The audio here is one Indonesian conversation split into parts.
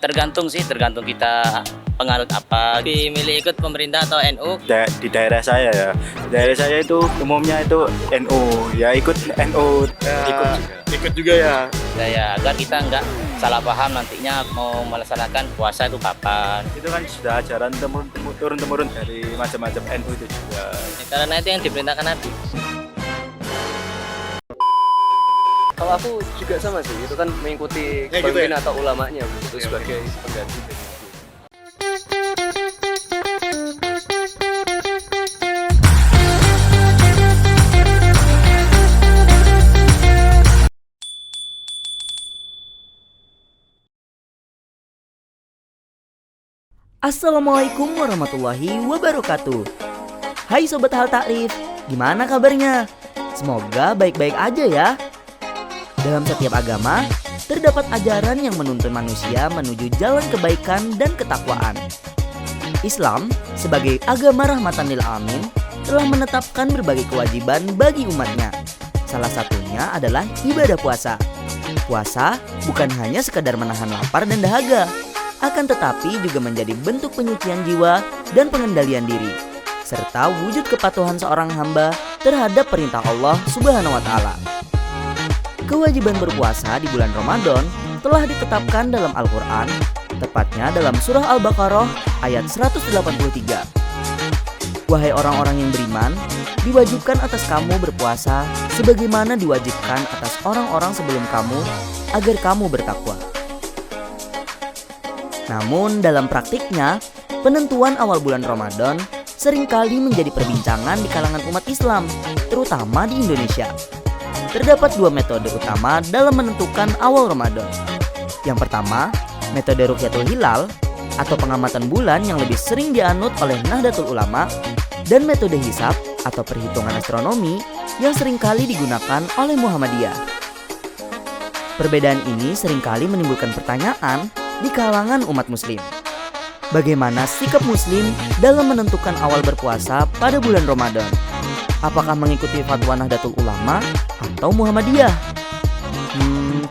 Tergantung sih, tergantung kita penganut apa. Lebih milih ikut pemerintah atau NU? Di daerah saya ya, daerah saya itu umumnya itu NU, ya ikut NU, ikut juga ya. Ya, agar kita nggak salah paham nantinya mau melaksanakan puasa itu kapan. Itu kan sudah ajaran turun-temurun dari macam-macam NU itu juga. Karena itu yang diperintahkan Nabi. Kalau aku juga sama sih, itu kan mengikuti pemimpin atau ulamanya itu sebagai pengganti. Assalamualaikum warahmatullahi wabarakatuh. Hai Sobat Hal Takrif, gimana kabarnya? Semoga baik-baik aja ya. Dalam setiap agama, terdapat ajaran yang menuntun manusia menuju jalan kebaikan dan ketakwaan. Islam, sebagai agama rahmatan lil alamin, telah menetapkan berbagai kewajiban bagi umatnya. Salah satunya adalah ibadah puasa. Puasa bukan hanya sekadar menahan lapar dan dahaga, akan tetapi juga menjadi bentuk penyucian jiwa dan pengendalian diri, serta wujud kepatuhan seorang hamba terhadap perintah Allah Subhanahu wa Ta'ala. Kewajiban berpuasa di bulan Ramadan telah ditetapkan dalam Al-Quran, tepatnya dalam surah Al-Baqarah ayat 183. Wahai orang-orang yang beriman, diwajibkan atas kamu berpuasa sebagaimana diwajibkan atas orang-orang sebelum kamu, agar kamu bertakwa. Namun dalam praktiknya, penentuan awal bulan Ramadan seringkali menjadi perbincangan di kalangan umat Islam, terutama di Indonesia. Terdapat dua metode utama dalam menentukan awal Ramadan. Yang pertama, metode Ruqyatul Hilal atau pengamatan bulan yang lebih sering dianut oleh Nahdlatul Ulama, dan metode hisab atau perhitungan astronomi yang seringkali digunakan oleh Muhammadiyah. Perbedaan ini seringkali menimbulkan pertanyaan di kalangan umat muslim. Bagaimana sikap muslim dalam menentukan awal berpuasa pada bulan Ramadan? Apakah mengikuti fatwa Nahdlatul Ulama atau Muhammadiyah?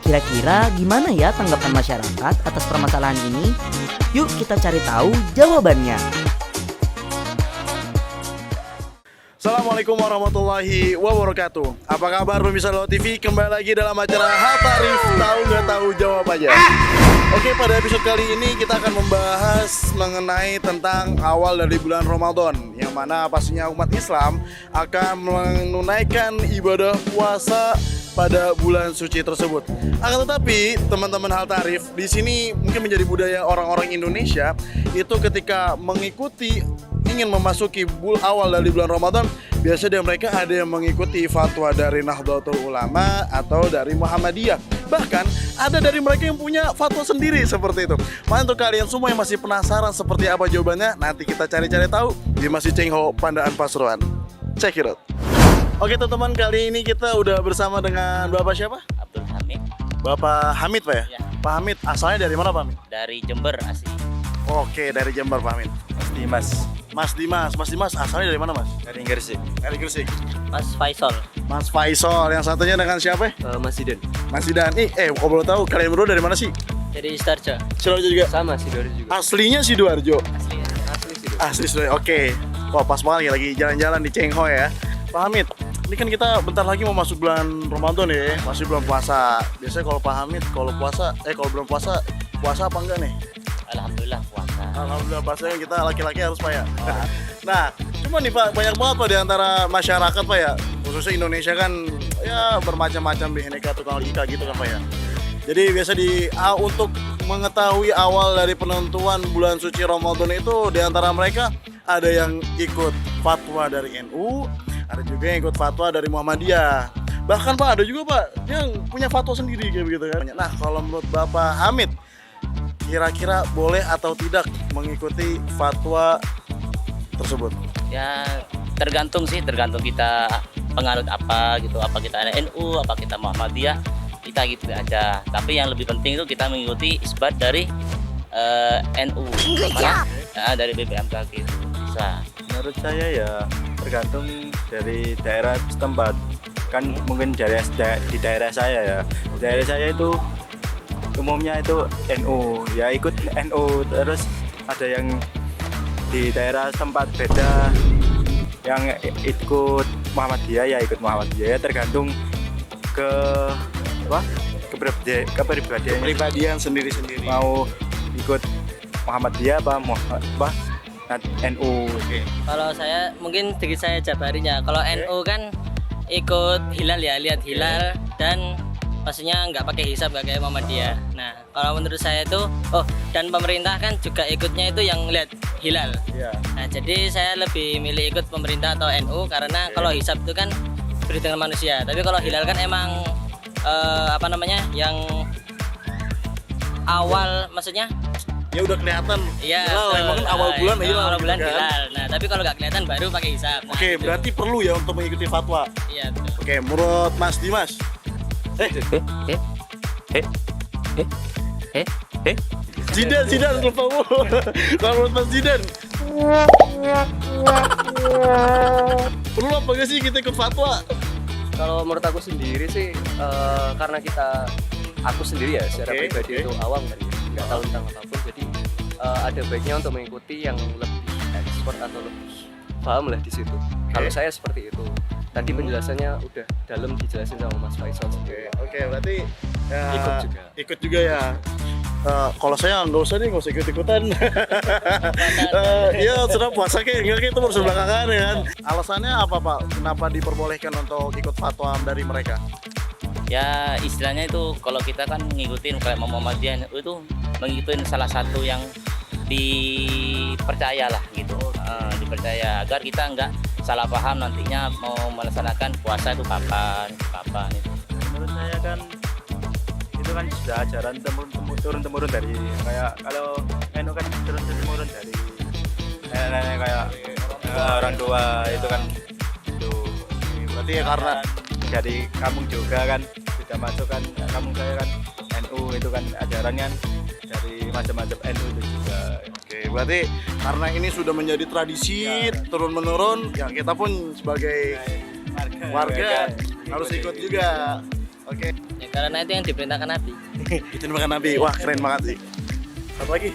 Kira-kira gimana ya tanggapan masyarakat atas permasalahan ini? Yuk kita cari tahu jawabannya. Assalamualaikum warahmatullahi wabarakatuh. Apa kabar pemirsa Lo TV? Kembali lagi dalam acara Hal Takrif, tahu nggak tahu jawab aja. Oke, pada episode kali ini kita akan membahas mengenai tentang awal dari bulan Ramadan, yang mana pastinya umat Islam akan menunaikan ibadah puasa pada bulan suci tersebut. Akan tetapi teman-teman Hal Takrif, di sini mungkin menjadi budaya orang-orang Indonesia itu ketika mengikuti ingin memasuki awal dari bulan Ramadan, biasanya mereka ada yang mengikuti fatwa dari Nahdlatul Ulama atau dari Muhammadiyah. Bahkan ada dari mereka yang punya fatwa sendiri seperti itu. Makanya untuk kalian semua yang masih penasaran seperti apa jawabannya, nanti kita cari-cari tahu di Masjid Cengho Pandaan Pasuruan. Check it out. Oke teman-teman, kali ini kita udah bersama dengan Bapak siapa? Abdul Hamid. Bapak Hamid Pak ya? Ya. Pak Hamid asalnya dari mana Pak Hamid? Dari Jember asli. Oke, dari Jember Pak Hamid. Mas Dimas asalnya dari mana Mas? Dari Gresik. Dari Gresik. Mas Faisal. Mas Faisal, yang satunya dengan siapa? Mas Zidan. Mas Zidan. Kok boleh tahu kalian berdua dari mana sih? Dari Sidoarjo. Sidoarjo juga? Sama Sidoarjo juga. Aslinya Sidoarjo? Asli. Sidoarjo. Asli Sidoarjo, oke. Wah pas banget lagi jalan-jalan di Cengho ya. Pak Hamid, ini kan kita bentar lagi mau masuk bulan Ramadan ya, masih bulan puasa. Biasanya kalau Pak Hamid, kalau bulan puasa apa enggak nih? Alhamdulillah puasa. Alhamdulillah, pastinya kita laki-laki harus Pak ya. Nah, cuma nih Pak, banyak banget Pak di antara masyarakat Pak ya, khususnya Indonesia kan ya bermacam-macam bineka tukang ika gitu kan Pak ya. Jadi biasa untuk mengetahui awal dari penentuan bulan suci Ramadan itu, di antara mereka ada yang ikut fatwa dari NU, ada juga yang ikut fatwa dari Muhammadiyah. Bahkan Pak ada juga Pak yang punya fatwa sendiri kayak begitu kan. Nah, kalau menurut Bapak Hamid, kira-kira boleh atau tidak mengikuti fatwa tersebut? Ya tergantung sih, tergantung kita penganut apa gitu, apa kita NU, apa kita Muhammadiyah, kita gitu aja. Tapi yang lebih penting itu kita mengikuti isbat dari NU, dari BPMK gitu bisa. Menurut saya ya tergantung dari daerah setempat. Kan mungkin di daerah saya ya. Daerah saya itu umumnya itu NU, ya ikut NU. Terus ada yang di daerah tempat beda yang ikut Muhammadiyah, ya ikut Muhammadiyah, ya tergantung ke apa Kepribadian sendiri-sendiri. mau ikut Muhammadiyah apa NU. Kalau saya mungkin sedikit saya jabarinya. Kalau NU kan ikut hilal ya, lihat hilal dan maksudnya nggak pakai hisab, nggak kayak Muhammadiyah. Nah, kalau menurut saya itu, dan pemerintah kan juga ikutnya itu yang lihat hilal. Iya. Nah, jadi saya lebih milih ikut pemerintah atau NU karena kalau hisab itu kan berhitungan manusia. Tapi kalau hilal kan emang yang awal, maksudnya Ya udah kelihatan. iya. Hilal, emang kan awal bulan hilal. Awal bulan kan? hilal. Nah, tapi kalau nggak kelihatan baru pakai hisab. Nah, Oke, gitu. berarti perlu ya untuk mengikuti fatwa. Iya, betul. Oke, menurut Mas Dimas. Zidan lupa mulu. Kalau menurut Mas Zidan. Perlu apa gak sih kita ikut fatwa? Kalau menurut aku sendiri sih, karena aku sendiri ya secara Oke, pribadi oke. itu awam kan ya, nggak tahu tentang apapun, jadi ada baiknya untuk mengikuti yang lebih expert atau lebih paham lah di situ. Kalau saya seperti itu. Tadi penjelasannya udah dalam dijelasin sama Mas Faisal sendiri. Oke, berarti ya, Ikut juga. Ikut juga ya. Kalau saya nggak usah ikut-ikutan. Iya, sudah puasa kayak itu baru belakangan ya kan. Alasannya apa Pak? Kenapa diperbolehkan untuk ikut fatwa dari mereka? Ya istilahnya itu kalau kita kan ngikutin kayak Muhammadiyah itu mengikutin salah satu yang dipercaya lah gitu. Dipercaya agar kita nggak salah paham nantinya mau melaksanakan puasa itu kapan itu. Menurut saya kan itu kan sudah ajaran turun-temurun dari kayak kalau NU kan turun-temurun dari nenek-nenek kayak orang tua itu kan itu. Berarti ya karena dari kampung juga kan sudah masuk kan kampung saya kan NU itu kan ajaran kan dari macam-macam NU itu juga. Oke, berarti karena ini sudah menjadi tradisi turun menurun, ya kita pun sebagai warga harus ikut juga. Oke, Ya, karena itu yang diperintahkan Nabi. itu makan Nabi. Wah, keren banget sih. Satu lagi.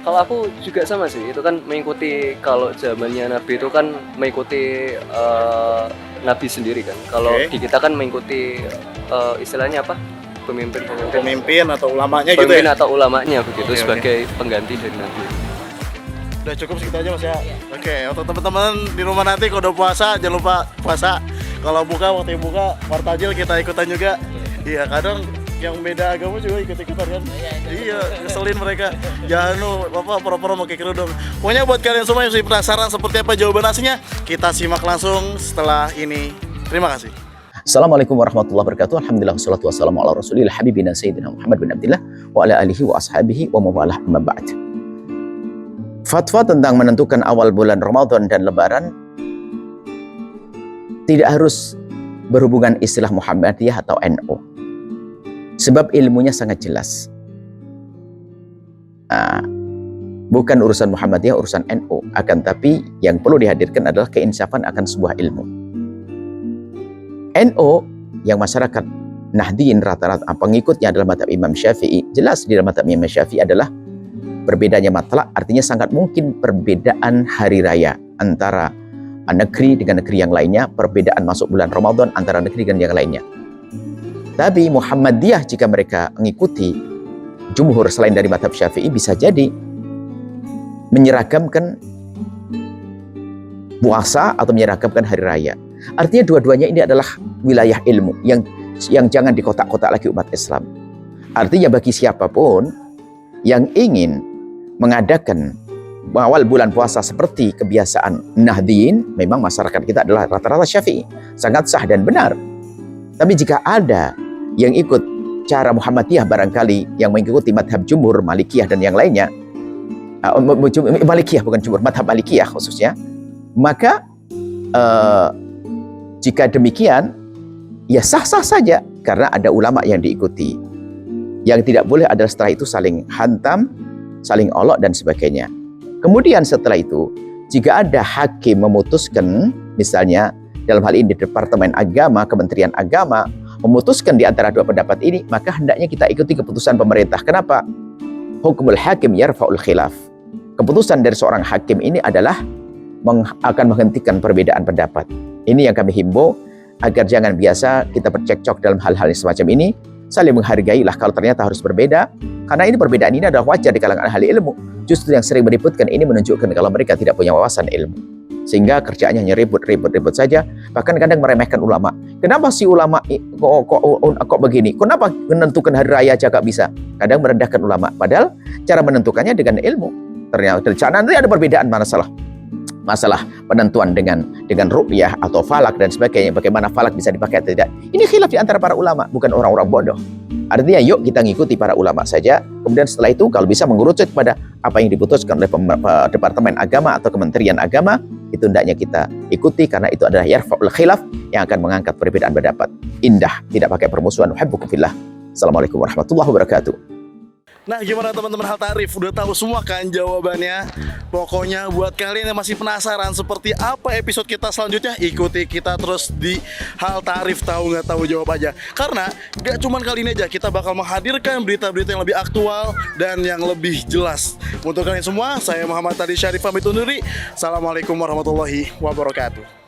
Kalau aku juga sama sih, itu kan mengikuti, kalau zamannya Nabi itu kan mengikuti Nabi sendiri kan. Kalau Oke. di kita kan mengikuti istilahnya apa? Pemimpin atau ulamanya gitu Pemimpin ya. atau ulamanya begitu Oke, sebagai pengganti dari Nabi. Udah cukup segitu aja Mas ya. Oke, untuk teman-teman di rumah nanti kalau udah puasa jangan lupa puasa. Kalau buka waktu buka wartajil kita ikutan juga. Iya, kadang yang beda agama juga ikut-ikutan kan. Iya, ngeselin mereka. Jangan lu pura-pura pakai kerudung. Pokoknya buat kalian semua yang masih penasaran seperti apa jawaban aslinya, kita simak langsung setelah ini. Terima kasih. Assalamualaikum warahmatullahi wabarakatuh. Alhamdulillah wassalatu wassalamu ala Rasulillah habibina sayyidina Muhammad bin Abdillah wa ala alihi wa ashabihi wa mawalah amma ba'd. Fatwa tentang menentukan awal bulan Ramadan dan Lebaran tidak harus berhubungan istilah Muhammadiyah atau NU. Sebab ilmunya sangat jelas. Bukan urusan Muhammadiyah, urusan NU. Akan tapi yang perlu dihadirkan adalah keinsafan akan sebuah ilmu. NU yang masyarakat Nahdiyin rata-rata pengikutnya adalah mazhab Imam Syafi'i. Jelas di dalam mazhab Imam Syafi'i adalah perbedaannya matlak, artinya sangat mungkin perbedaan hari raya antara negeri dengan negeri yang lainnya, perbedaan masuk bulan Ramadan antara negeri dengan yang lainnya. Tapi Muhammadiyah jika mereka mengikuti jumhur selain dari mazhab Syafi'i bisa jadi menyeragamkan puasa atau menyeragamkan hari raya. Artinya dua-duanya ini adalah wilayah ilmu yang jangan dikotak-kotak lagi umat Islam. Artinya bagi siapapun yang ingin mengadakan awal bulan puasa seperti kebiasaan Nahdiyin, memang masyarakat kita adalah rata-rata Syafi'i, sangat sah dan benar. Tapi jika ada yang ikut cara Muhammadiyah barangkali yang mengikuti madhab jumhur, Malikiyah dan yang lainnya, Malikiyah bukan jumhur, madhab Malikiyah khususnya, maka jika demikian ya sah-sah saja karena ada ulama yang diikuti. Yang tidak boleh adalah setelah itu saling hantam, saling olok dan sebagainya. Kemudian setelah itu jika ada hakim memutuskan, misalnya dalam hal ini Departemen Agama, Kementerian Agama memutuskan di antara dua pendapat ini, maka hendaknya kita ikuti keputusan pemerintah. Kenapa? Hukumul hakim yarfa'ul khilaf. Keputusan dari seorang hakim ini adalah akan menghentikan perbedaan pendapat. Ini yang kami himbau, agar jangan biasa kita bercekcok dalam hal-hal yang semacam ini. Saling menghargailah kalau ternyata harus berbeda, karena ini perbedaan ini adalah wajar di kalangan ahli ilmu. Justru yang sering meributkan ini menunjukkan kalau mereka tidak punya wawasan ilmu, sehingga kerjaannya hanya ribut saja, bahkan kadang meremehkan ulama. Kenapa si ulama kok begini? Kenapa menentukan hari raya aja gak bisa? Kadang merendahkan ulama, padahal cara menentukannya dengan ilmu. Ternyata nanti ada perbedaan masalah penentuan dengan ru'yah atau falak dan sebagainya, bagaimana falak bisa dipakai atau tidak. Ini khilaf di antara para ulama, bukan orang-orang bodoh. Artinya yuk kita ngikuti para ulama saja, kemudian setelah itu kalau bisa mengerucut pada apa yang diputuskan oleh Departemen Agama atau Kementerian Agama, itu hendaknya kita ikuti, karena itu adalah yarfa'ul khilaf, yang akan mengangkat perbedaan pendapat. Indah, tidak pakai permusuhan. Uhibbukum fillah. Assalamualaikum warahmatullahi wabarakatuh. Nah, gimana teman-teman Hal Ta'rif? Udah tahu semua kan jawabannya? Pokoknya buat kalian yang masih penasaran seperti apa episode kita selanjutnya, ikuti kita terus di Hal Ta'rif, tahu nggak tahu jawab aja. Karena gak cuman kali ini aja, kita bakal menghadirkan berita-berita yang lebih aktual dan yang lebih jelas. Untuk kalian semua, saya Muhammad Tadi Syarif pamit undur diri. Assalamualaikum warahmatullahi wabarakatuh.